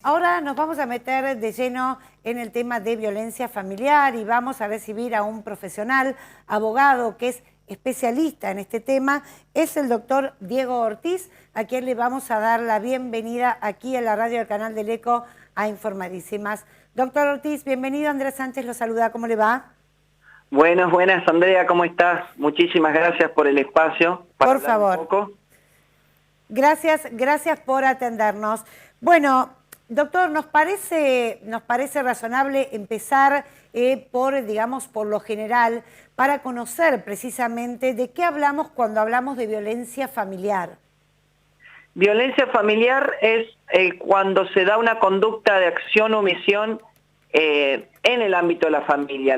ahora nos vamos a meter de lleno en el tema de violencia familiar y vamos a recibir a un profesional, abogado, que es especialista en este tema. Es el doctor Diego Ortiz, a quien le vamos a dar la bienvenida aquí en la radio del Canal del Eco a Informadísimas. Doctor Ortiz, bienvenido. Andrea Sánchez lo saluda. ¿Cómo le va? Buenas, Andrea, ¿cómo estás? Muchísimas gracias por el espacio. Por favor. Un poco. Gracias por atendernos. Bueno, doctor, nos parece razonable empezar por lo general, para conocer precisamente de qué hablamos cuando hablamos de violencia familiar. Violencia familiar es cuando se da una conducta de acción o omisión en el ámbito de la familia,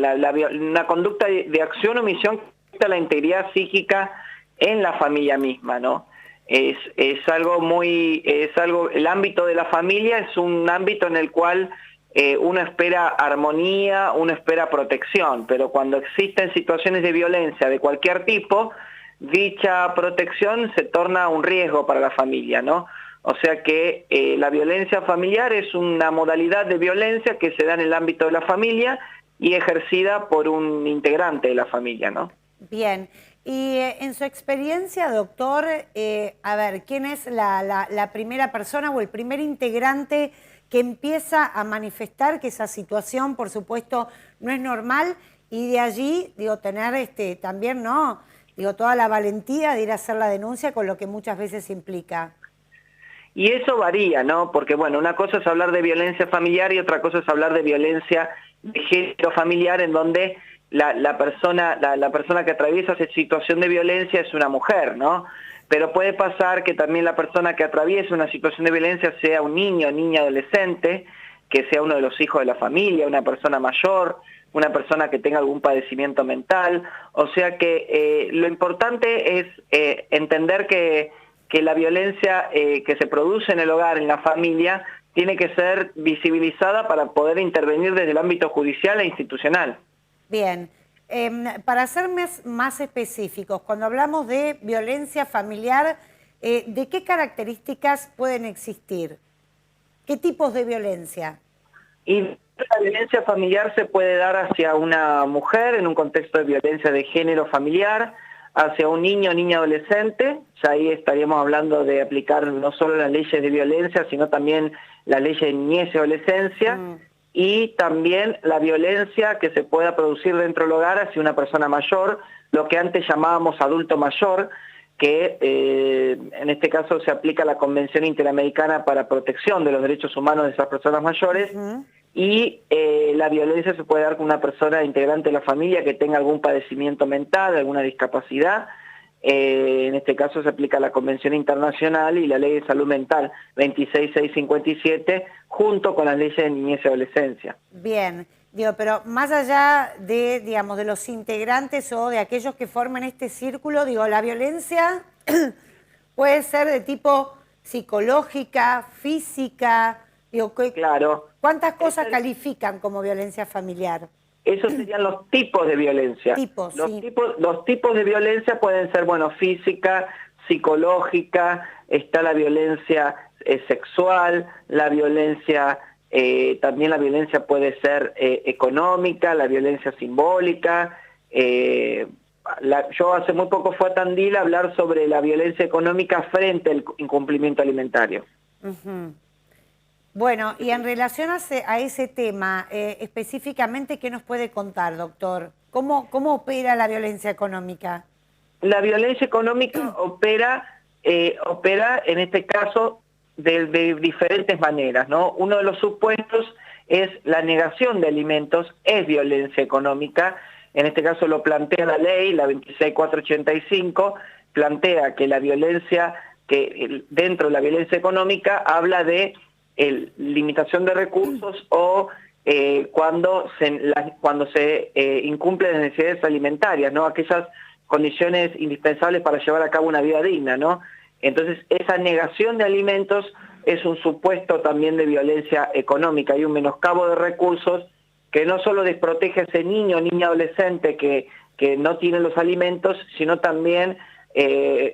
una conducta de acción o omisión que afecta la integridad psíquica en la familia misma, ¿no? El ámbito de la familia es un ámbito en el cual uno espera armonía, uno espera protección, pero cuando existen situaciones de violencia de cualquier tipo, dicha protección se torna un riesgo para la familia, ¿no? O sea que la violencia familiar es una modalidad de violencia que se da en el ámbito de la familia y ejercida por un integrante de la familia, ¿no? Bien. Y en su experiencia, doctor, ¿quién es la primera persona o el primer integrante que empieza a manifestar que esa situación, por supuesto, no es normal? Y de allí, tener también, ¿no? Toda la valentía de ir a hacer la denuncia, con lo que muchas veces implica. Y eso varía, ¿no? Porque, bueno, una cosa es hablar de violencia familiar y otra cosa es hablar de violencia de género familiar, en donde la persona que atraviesa esa situación de violencia es una mujer, ¿no? Pero puede pasar que también la persona que atraviesa una situación de violencia sea un niño o niña adolescente, que sea uno de los hijos de la familia, una persona mayor, una persona que tenga algún padecimiento mental. O sea que lo importante es entender que la violencia que se produce en el hogar, en la familia, tiene que ser visibilizada para poder intervenir desde el ámbito judicial e institucional. Bien, para ser más específicos, cuando hablamos de violencia familiar, ¿de qué características pueden existir? ¿Qué tipos de violencia? Y la violencia familiar se puede dar hacia una mujer en un contexto de violencia de género familiar, hacia un niño o niña adolescente. Ya ahí estaríamos hablando de aplicar no solo las leyes de violencia, sino también las leyes de niñez y adolescencia, y también la violencia que se pueda producir dentro del hogar hacia una persona mayor, lo que antes llamábamos adulto mayor, que en este caso se aplica la Convención Interamericana para Protección de los Derechos Humanos de esas personas mayores, y la violencia se puede dar con una persona integrante de la familia que tenga algún padecimiento mental, alguna discapacidad. En este caso se aplica la Convención Internacional y la Ley de Salud Mental 26657, junto con las leyes de niñez y adolescencia. Bien, pero más allá de los integrantes o de aquellos que forman este círculo, la violencia puede ser de tipo psicológica, física. Claro. ¿Cuántas cosas califican como violencia familiar? Esos serían los tipos de violencia. Los tipos de violencia pueden ser, física, psicológica, está la violencia sexual, la violencia, también la violencia puede ser económica, la violencia simbólica. Yo hace muy poco fui a Tandil a hablar sobre la violencia económica frente al incumplimiento alimentario. Bueno, y en relación a ese tema, específicamente, ¿qué nos puede contar, doctor? ¿Cómo opera la violencia económica? La violencia económica opera en este caso de diferentes maneras, ¿no? Uno de los supuestos es la negación de alimentos, es violencia económica. En este caso lo plantea la ley, la 26485, plantea que la violencia, que dentro de la violencia económica habla de limitación de recursos o cuando se incumplen las necesidades alimentarias, ¿no? Aquellas condiciones indispensables para llevar a cabo una vida digna, ¿no? Entonces, esa negación de alimentos es un supuesto también de violencia económica. Hay un menoscabo de recursos que no solo desprotege a ese niño o niña adolescente que no tiene los alimentos, sino también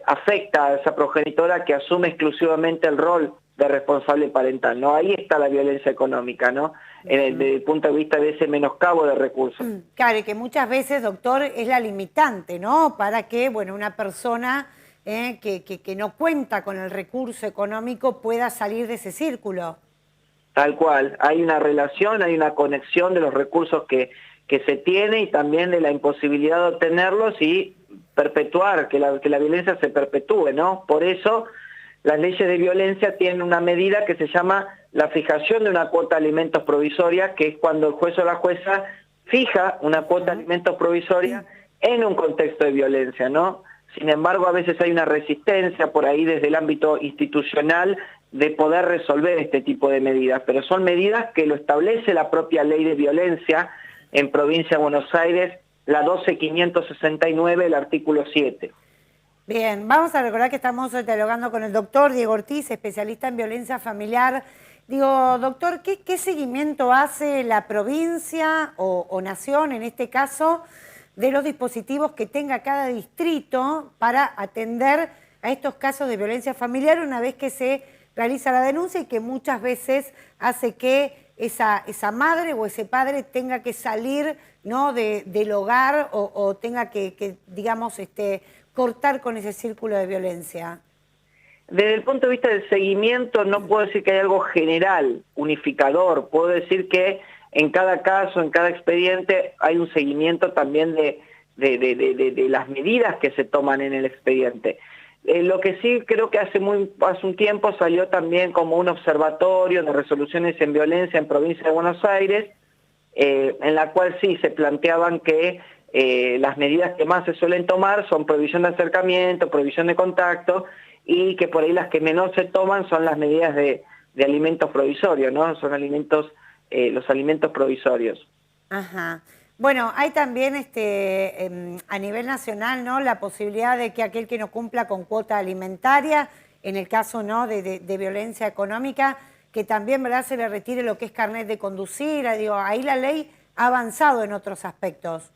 afecta a esa progenitora que asume exclusivamente el rol de responsable parental, ¿no? Ahí está la violencia económica, ¿no? Desde el punto de vista de ese menoscabo de recursos. Claro, y que muchas veces, doctor, es la limitante, ¿no? Para que, bueno, una persona que no cuenta con el recurso económico pueda salir de ese círculo. Tal cual, hay una relación, hay una conexión de los recursos que se tiene y también de la imposibilidad de obtenerlos y perpetuar, que la violencia se perpetúe, ¿no? Por eso las leyes de violencia tienen una medida que se llama la fijación de una cuota de alimentos provisoria, que es cuando el juez o la jueza fija una cuota de alimentos provisoria en un contexto de violencia, ¿no? Sin embargo, a veces hay una resistencia por ahí desde el ámbito institucional de poder resolver este tipo de medidas, pero son medidas que lo establece la propia ley de violencia en Provincia de Buenos Aires, la 12569, el artículo 7. Bien, vamos a recordar que estamos dialogando con el doctor Diego Ortiz, especialista en violencia familiar. Digo, doctor, ¿qué seguimiento hace la provincia o nación, en este caso, de los dispositivos que tenga cada distrito para atender a estos casos de violencia familiar una vez que se realiza la denuncia y que muchas veces hace que esa madre o ese padre tenga que salir, ¿no?, del hogar o tenga que digamos, cortar con ese círculo de violencia? Desde el punto de vista del seguimiento no puedo decir que hay algo general, unificador. Puedo decir que en cada caso, en cada expediente, hay un seguimiento también de las medidas que se toman en el expediente. Lo que sí creo que hace un tiempo salió también como un observatorio de resoluciones en violencia en Provincia de Buenos Aires, en la cual sí se planteaban que las medidas que más se suelen tomar son prohibición de acercamiento, prohibición de contacto, y que por ahí las que menos se toman son las medidas de alimentos provisorios, ¿no? Son los alimentos provisorios. Ajá. Bueno, hay también a nivel nacional, ¿no?, la posibilidad de que aquel que no cumpla con cuota alimentaria, en el caso, ¿no?, de violencia económica, que también, ¿verdad?, se le retire lo que es carnet de conducir. Digo, ahí la ley ha avanzado en otros aspectos.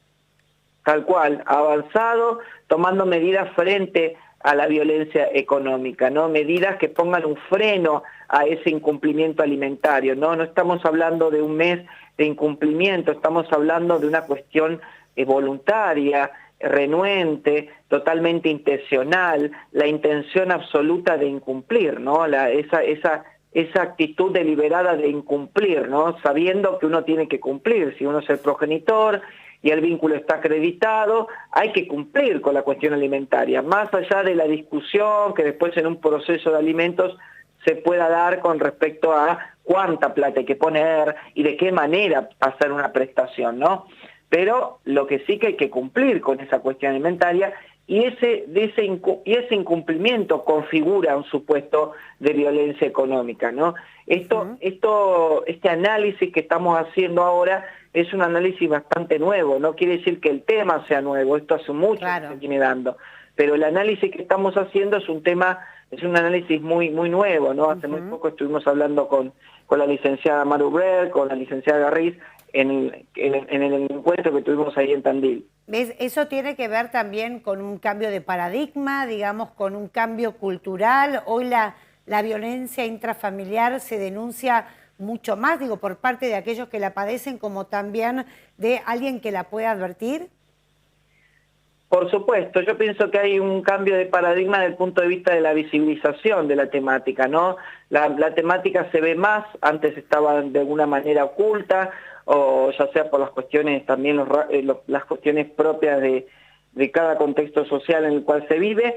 Tal cual, ha avanzado tomando medidas frente a la violencia económica, ¿no? Medidas que pongan un freno a ese incumplimiento alimentario, ¿no? No estamos hablando de un mes de incumplimiento, estamos hablando de una cuestión voluntaria, renuente, totalmente intencional, la intención absoluta de incumplir, ¿no? Esa actitud deliberada de incumplir, ¿no? Sabiendo que uno tiene que cumplir, si uno es el progenitor y el vínculo está acreditado, hay que cumplir con la cuestión alimentaria, más allá de la discusión que después en un proceso de alimentos se pueda dar con respecto a cuánta plata hay que poner y de qué manera hacer una prestación, ¿no? Pero lo que sí que hay que cumplir con esa cuestión alimentaria y ese incumplimiento configura un supuesto de violencia económica, ¿no? Este análisis que estamos haciendo ahora es un análisis bastante nuevo, no quiere decir que el tema sea nuevo, esto hace mucho que se viene dando, pero el análisis que estamos haciendo es un análisis muy nuevo, ¿no? Hace muy poco estuvimos hablando con la licenciada Maru Brel, con la licenciada Garriz, en el encuentro que tuvimos ahí en Tandil. ¿Ves? Eso tiene que ver también con un cambio de paradigma, digamos, con un cambio cultural. Hoy la violencia intrafamiliar se denuncia mucho más, digo, por parte de aquellos que la padecen, como también de alguien que la puede advertir. Por supuesto, yo pienso que hay un cambio de paradigma desde el punto de vista de la visibilización de la temática, ¿no? La temática se ve más, antes estaba de alguna manera oculta, o ya sea por las cuestiones también las cuestiones propias de cada contexto social en el cual se vive,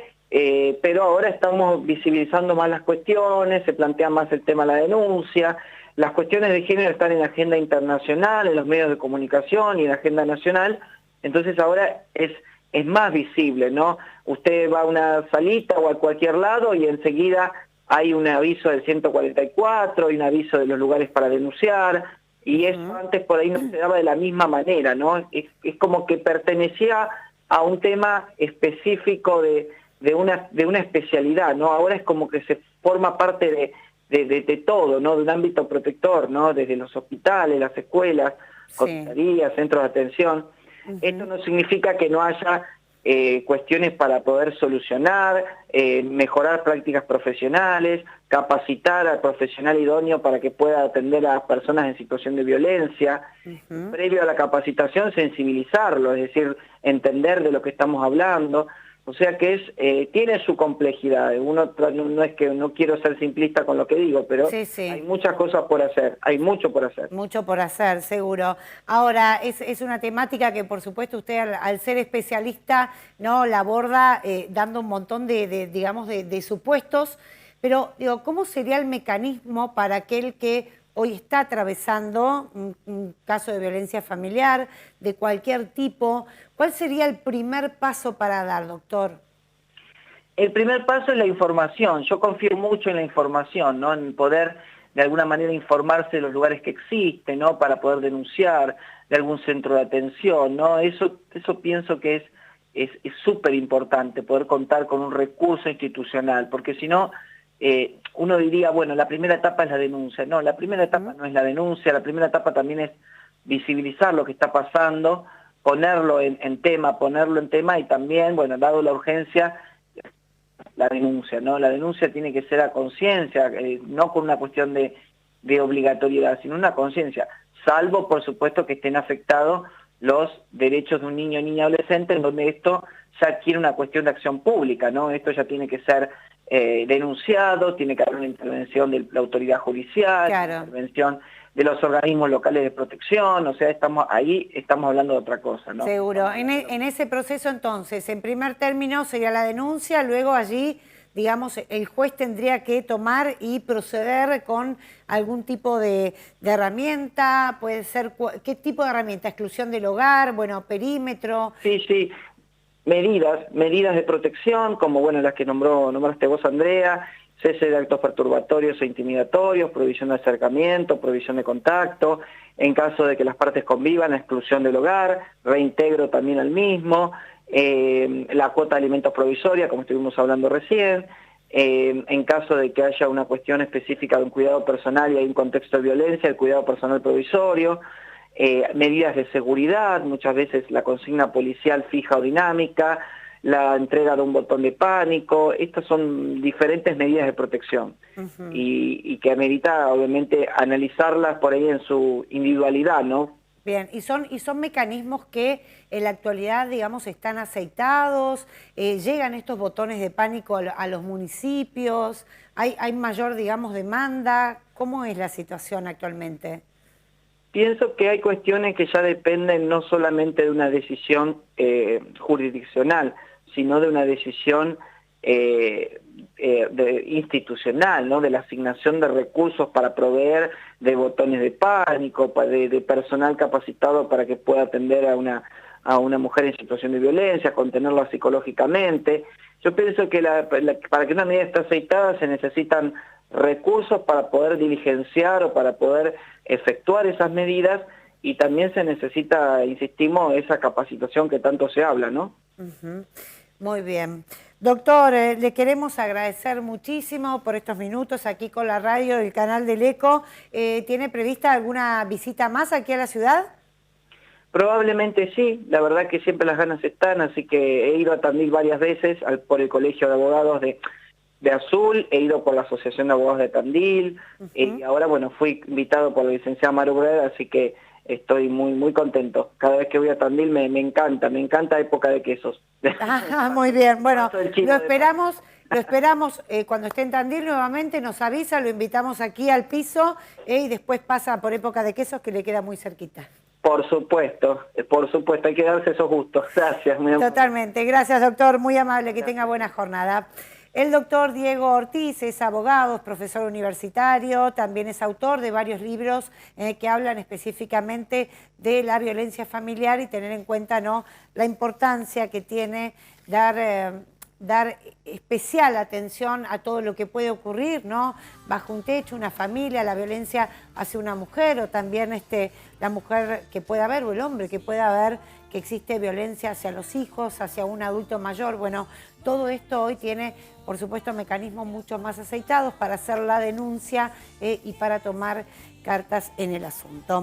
pero ahora estamos visibilizando más las cuestiones, se plantea más el tema de la denuncia, las cuestiones de género están en la agenda internacional, en los medios de comunicación y en la agenda nacional, entonces ahora es más visible, ¿no? Usted va a una salita o a cualquier lado y enseguida hay un aviso del 144, hay un aviso de los lugares para denunciar, y eso antes por ahí no se daba de la misma manera, ¿no? Es como que pertenecía a un tema específico de una especialidad, ¿no? Ahora es como que se forma parte de todo, ¿no? De un ámbito protector, ¿no? Desde los hospitales, las escuelas, comisarías, centros de atención. Esto no significa que no haya cuestiones para poder solucionar, mejorar prácticas profesionales, capacitar al profesional idóneo para que pueda atender a las personas en situación de violencia. Previo a la capacitación, sensibilizarlo, es decir, entender de lo que estamos hablando. O sea que tiene su complejidad. Uno no es que no quiero ser simplista con lo que digo, pero Sí, sí. hay muchas cosas por hacer, hay mucho por hacer. Mucho por hacer, seguro. Ahora, es una temática que, por supuesto, usted al ser especialista, ¿no?, la aborda dando un montón digamos, de supuestos, pero digo, ¿cómo sería el mecanismo para aquel que hoy está atravesando un caso de violencia familiar, de cualquier tipo? ¿Cuál sería el primer paso para dar, doctor? El primer paso es la información. Yo confío mucho en la información, ¿no? En poder de alguna manera informarse de los lugares que existen, ¿no? Para poder denunciar, de algún centro de atención, ¿no? Eso pienso que es súper importante, poder contar con un recurso institucional, porque si no, uno diría, bueno, la primera etapa es la denuncia. No, la primera etapa no es la denuncia, la primera etapa también es visibilizar lo que está pasando, ponerlo en tema y también, bueno, dado la urgencia, la denuncia, ¿no? La denuncia tiene que ser a conciencia, no con una cuestión de obligatoriedad, sino una conciencia, salvo, por supuesto, que estén afectados los derechos de un niño o niña adolescente, en donde esto ya adquiere una cuestión de acción pública, ¿no? Esto ya tiene que ser denunciado, tiene que haber una intervención de la autoridad judicial, Claro. una intervención de los organismos locales de protección, o sea, estamos hablando de otra cosa, ¿no? Seguro. En ese proceso, entonces, en primer término sería la denuncia, luego allí, digamos, el juez tendría que tomar y proceder con algún tipo de herramienta, puede ser, ¿qué tipo de herramienta? ¿Exclusión del hogar? Bueno, perímetro. Sí, medidas de protección, como bueno las que nombraste vos, Andrea, cese de actos perturbatorios e intimidatorios, prohibición de acercamiento, prohibición de contacto, en caso de que las partes convivan, exclusión del hogar, reintegro también al mismo, la cuota de alimentos provisoria, como estuvimos hablando recién, en caso de que haya una cuestión específica de un cuidado personal y hay un contexto de violencia, el cuidado personal provisorio, medidas de seguridad, muchas veces la consigna policial fija o dinámica, la entrega de un botón de pánico. Estas son diferentes medidas de protección y que amerita obviamente analizarlas por ahí en su individualidad, ¿no? Bien, y son mecanismos que en la actualidad, digamos, están aceitados, llegan estos botones de pánico a los municipios, hay mayor, digamos, demanda. ¿Cómo es la situación actualmente? Pienso que hay cuestiones que ya dependen no solamente de una decisión jurisdiccional, sino de una decisión institucional, ¿no? De la asignación de recursos para proveer de botones de pánico, de personal capacitado para que pueda atender a una mujer en situación de violencia, contenerla psicológicamente. Yo pienso que para que una medida esté aceitada se necesitan recursos para poder diligenciar o para poder efectuar esas medidas, y también se necesita, insistimos, esa capacitación que tanto se habla, ¿no? Muy bien. Doctor, le queremos agradecer muchísimo por estos minutos aquí con la radio del canal del ECO. ¿Tiene prevista alguna visita más aquí a la ciudad? Probablemente sí, la verdad que siempre las ganas están, así que he ido a Tandil varias veces por el Colegio de Abogados de Azul, he ido por la Asociación de Abogados de Tandil, y ahora, bueno, fui invitado por la licenciada Maru Breda, así que estoy muy contento. Cada vez que voy a Tandil me encanta época de quesos. Ah, muy bien. Bueno, lo esperamos cuando esté en Tandil nuevamente, nos avisa, lo invitamos aquí al piso y después pasa por época de quesos que le queda muy cerquita. Por supuesto, hay que darse esos gustos. Gracias. Totalmente, gracias doctor, muy amable, que tenga buena jornada. El doctor Diego Ortiz es abogado, es profesor universitario, también es autor de varios libros que hablan específicamente de la violencia familiar y tener en cuenta, ¿no?, la importancia que tiene dar especial atención a todo lo que puede ocurrir, ¿no?, bajo un techo, una familia, la violencia hacia una mujer o también la mujer que pueda haber o el hombre que pueda haber, que existe violencia hacia los hijos, hacia un adulto mayor. Bueno, todo esto hoy tiene, por supuesto, mecanismos mucho más aceitados para hacer la denuncia y para tomar cartas en el asunto.